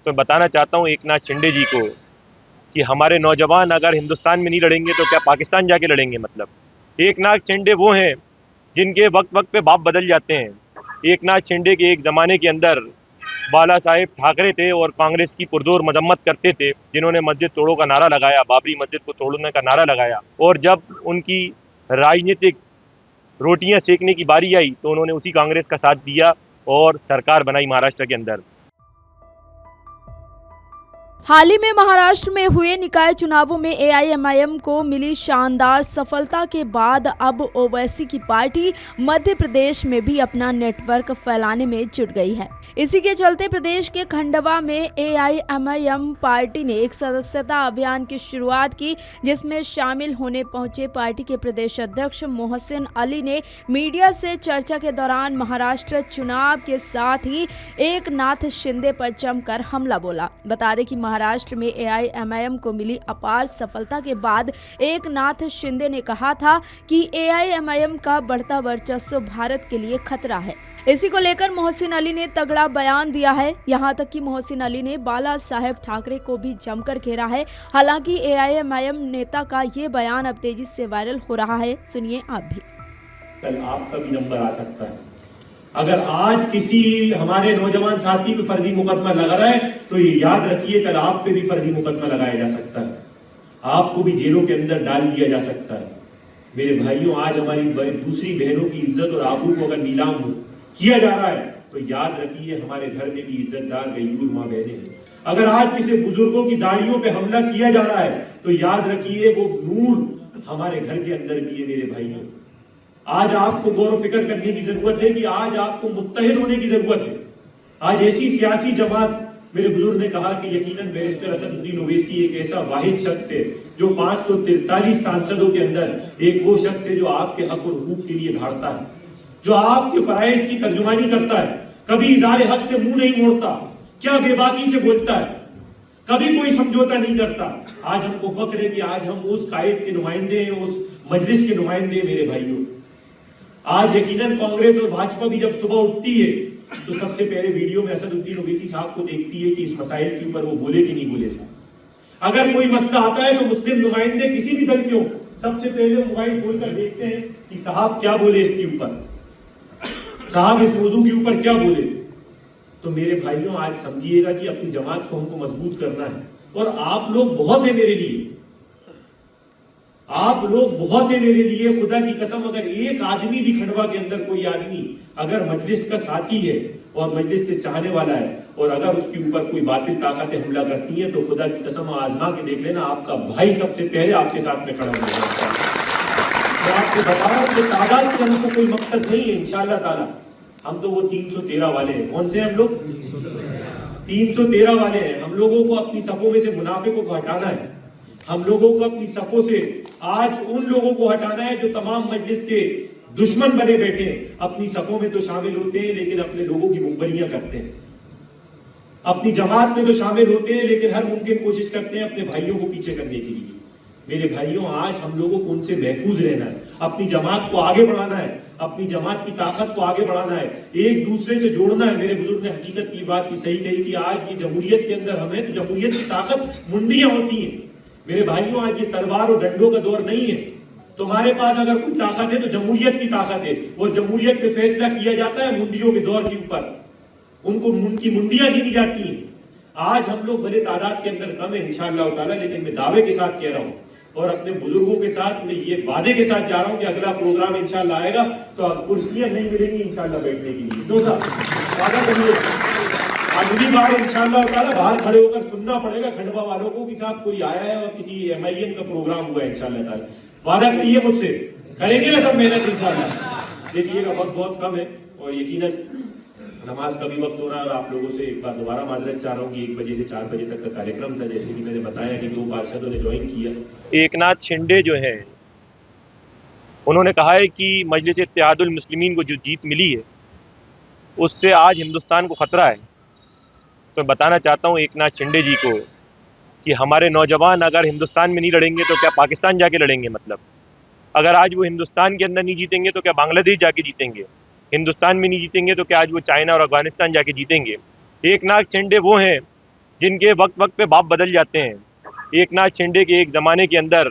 तो मैं बताना चाहता हूँ एक नाथ शिंदे जी को कि हमारे नौजवान अगर हिंदुस्तान में नहीं लड़ेंगे तो क्या पाकिस्तान जाके लड़ेंगे। मतलब एक नाथ शिंदे वो हैं जिनके वक्त वक्त पे बाप बदल जाते हैं। एक नाथ शिंदे के एक ज़माने के अंदर बाला साहेब ठाकरे थे और कांग्रेस की पुरजोर मजम्मत करते थे, जिन्होंने मस्जिद तोड़ो का नारा लगाया, बाबरी मस्जिद को तोड़ने का नारा लगाया। और जब उनकी राजनीतिक रोटियां सेकने की बारी आई तो उन्होंने उसी कांग्रेस का साथ दिया और सरकार बनाई महाराष्ट्र के अंदर। हाल ही में महाराष्ट्र में हुए निकाय चुनावों में एआईएमआईएम को मिली शानदार सफलता के बाद अब ओवैसी की पार्टी मध्य प्रदेश में भी अपना नेटवर्क फैलाने में जुट गई है। इसी के चलते प्रदेश के खंडवा में एआईएमआईएम पार्टी ने एक सदस्यता अभियान की शुरुआत की, जिसमें शामिल होने पहुंचे पार्टी के प्रदेश अध्यक्ष मोहसिन अली ने मीडिया से चर्चा के दौरान महाराष्ट्र चुनाव के साथ ही एक नाथ शिंदे पर जमकर हमला बोला। बता दें कि महाराष्ट्र में एआईएमआईएम को मिली अपार सफलता के बाद एक नाथ शिंदे ने कहा था कि एआईएमआईएम का बढ़ता वर्चस्व भारत के लिए खतरा है। इसी को लेकर मोहसिन अली ने तगड़ा बयान दिया है। यहां तक कि मोहसिन अली ने बाला साहेब ठाकरे को भी जमकर घेरा है। हालांकि एआईएमआईएम नेता का ये बयान अब तेजी से वायरल हो रहा है, सुनिए आप भी। कल आपका भी नंबर आ सकता है। अगर आज किसी हमारे नौजवान साथी पे फर्जी मुकदमा लगा रहा है तो ये याद रखिए कल आप पे भी फर्जी मुकदमा लगाया जा सकता है, आपको भी जेलों के अंदर डाल दिया जा सकता है। मेरे भाइयों, आज हमारी दूसरी बहनों की इज्जत और आबरू को अगर नीलाम किया जा रहा है तो याद रखिए हमारे घर में भी इज्जतदार गयूर माँ बहनें हैं। अगर आज किसी बुजुर्गों की दाढ़ियों पे हमला किया जा रहा है तो याद रखिए वो नूर हमारे घर के अंदर भी है। मेरे भाइयों, आज आपको गौर फिक्र करने की जरूरत है कि आज आपको मुत्तहिद होने की जरूरत है। आज ऐसी सियासी जमात, मेरे बुजुर्ग ने कहा कि यकीनन बैरिस्टर असदुद्दीन ओवैसी एक ऐसा वाहिद शख्स है जो 543 सांसदों के अंदर एक वो शख्स है जो आपके हक और हुकूक के लिए भाड़ता है, जो आपके फराइज की तर्जुमानी करता है, कभी इज़ारे हक से मुंह नहीं मोड़ता, क्या बेबाकी से बोलता है, कभी कोई समझौता नहीं करता। आज हमको फख्र है कि आज हम उस कायद के नुमाइंदे हैं, उस मजलिस के नुमाइंदे हैं। मेरे भाइयों, आज यकीनन कांग्रेस और भाजपा भी जब सुबह उठती है तो सबसे पहले वीडियो में असदुद्दीन ओवैसी साहब को देखती है कि इस मसाइल के ऊपर वो बोले कि नहीं बोले साहब। अगर कोई मसला आता है तो मुस्लिम नुमाइंदे किसी भी दल के हो, सबसे पहले मोबाइल खोलकर देखते हैं कि साहब क्या बोले इसके ऊपर, साहब इस मौजू के ऊपर क्या बोले। तो मेरे भाइयों, आज समझिएगा कि अपनी जमात को हमको मजबूत करना है और आप लोग बहुत है मेरे लिए, आप लोग बहुत है मेरे लिए। खुदा की कसम, अगर एक आदमी भी खंडवा के अंदर कोई आदमी अगर मजलिस का साथी है और मजलिस से चाहने वाला है और अगर उसके ऊपर कोई बातिल ताकतें हमला करती हैं तो खुदा की कसम आजमा के देख लेना, आपका भाई सबसे पहले आपके साथ में खड़ा होगा। मैं आपको बता रहा हूं कि तादाद से हमको कोई मकसद नहीं है। इंशाअल्लाह ताला हम तो वो 313 वाले हैं। कौन से हम लोग? 313 वाले हैं। हम लोगों को अपनी सफों में से मुनाफिकों को हटाना है। हम लोगों को अपनी सफों से आज उन लोगों को हटाना है जो तमाम मजलिस के दुश्मन बने बैठे हैं। अपनी सफों में तो शामिल होते हैं लेकिन अपने लोगों की मुखबरियां करते हैं, अपनी जमात में तो शामिल होते हैं लेकिन हर मुमकिन कोशिश करते हैं अपने भाइयों को पीछे करने के लिए। मेरे भाइयों, आज हम लोगों को उनसे महफूज रहना है, अपनी जमात को आगे बढ़ाना है, अपनी जमात की ताकत को आगे बढ़ाना है, एक दूसरे से जोड़ना है। मेरे बुजुर्ग ने हकीकत की बात की सही कही कि आज ये जमहूरियत के अंदर हमें तो जमहूरियत की ताकत मुंडियां होती हैं। मेरे भाइयों, आज ये तलवार और डंडों का दौर नहीं है। तुम्हारे पास अगर कोई ताकत है तो जमहूरियत की ताकत है, और जमहूरियत पे फैसला किया जाता है मुंडियों के दौर के ऊपर, उनको उनकी मुंडियां गिनी जाती हैं। आज हम लोग बड़े तादाद के अंदर कम है इंशाअल्लाह ताला, लेकिन मैं दावे के साथ कह रहा हूं और अपने बुजुर्गों के साथ मैं ये वादे के साथ जा रहा हूं कि अगला प्रोग्राम इंशाअल्लाह आएगा तो अब कुर्सियां नहीं मिलेंगी इंशाअल्लाह बैठने के लिए। दो साहब वादा करिए, अगली बार इंशाअल्लाह ताला बाहर खड़े होकर सुनना पड़ेगा खंडवा वालों को कि साहब कोई आया है और किसी एमआईएम का प्रोग्राम हुआ है। इंशाअल्लाह ताला वादा करिए मुझसे, करेंगे ना सब मेहनत इंशाअल्लाह। देखिएगा वक्त बहुत कम है और यकीनन नमाज का भी वक्त हो रहा है और आप लोगों से एक बार दोबारा माजरत चाह रहा हूँ कि 1 बजे से 4 बजे तक का कार्यक्रम था, जैसे कि मैंने बताया कि 2 पार्षदों ने ज्वाइन किया। एक नाथ शिंदे जो है उन्होंने कहा है कि मजलिस इत्तेहादुल मुस्लिमीन को जो जीत मिली है उससे आज हिंदुस्तान को खतरा है। तो मैं बताना चाहता हूँ एक नाथ शिंदे जी को कि हमारे नौजवान अगर हिंदुस्तान में नहीं लड़ेंगे तो क्या पाकिस्तान जाके लड़ेंगे। मतलब अगर आज वो हिंदुस्तान के अंदर नहीं जीतेंगे तो क्या बांग्लादेश जाके जीतेंगे, हिंदुस्तान में नहीं जीतेंगे तो क्या आज वो चाइना और अफगानिस्तान जाके जीतेंगे। एक नाथ शिंदे वो हैं जिनके वक्त वक्त पे बाप बदल जाते हैं। एक नाथ शिंदे के एक ज़माने के अंदर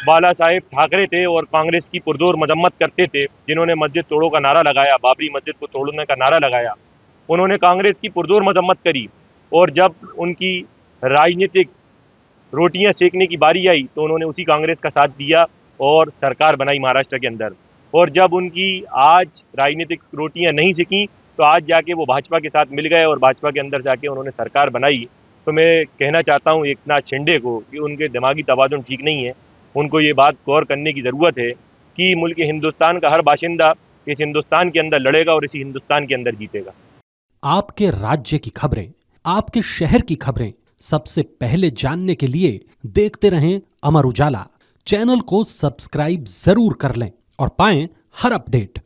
बाला साहेब ठाकरे थे और कांग्रेस की पुरजोर मजम्मत करते थे, जिन्होंने मस्जिद तोड़ो का नारा लगाया, बाबरी मस्जिद को तोड़ने का नारा लगाया। उन्होंने कांग्रेस की पुरजोर मजम्मत करी और जब उनकी राजनीतिक रोटियां सेकने की बारी आई तो उन्होंने उसी कांग्रेस का साथ दिया और सरकार बनाई महाराष्ट्र के अंदर। और जब उनकी आज राजनीतिक रोटियां नहीं सेकी तो आज जाके वो भाजपा के साथ मिल गए और भाजपा के अंदर जाके उन्होंने सरकार बनाई। तो मैं कहना चाहता हूँ एक नाथ शिंदे को कि उनके दिमागी तवाज़ुन ठीक नहीं है। उनको ये बात गौर करने की ज़रूरत है कि मुल्क हिंदुस्तान का हर बाशिंदा इस हिंदुस्तान के अंदर लड़ेगा और इसी हिंदुस्तान के अंदर जीतेगा। आपके राज्य की खबरें, आपके शहर की खबरें सबसे पहले जानने के लिए देखते रहें अमर उजाला। चैनल को सब्सक्राइब जरूर कर लें और पाएं हर अपडेट।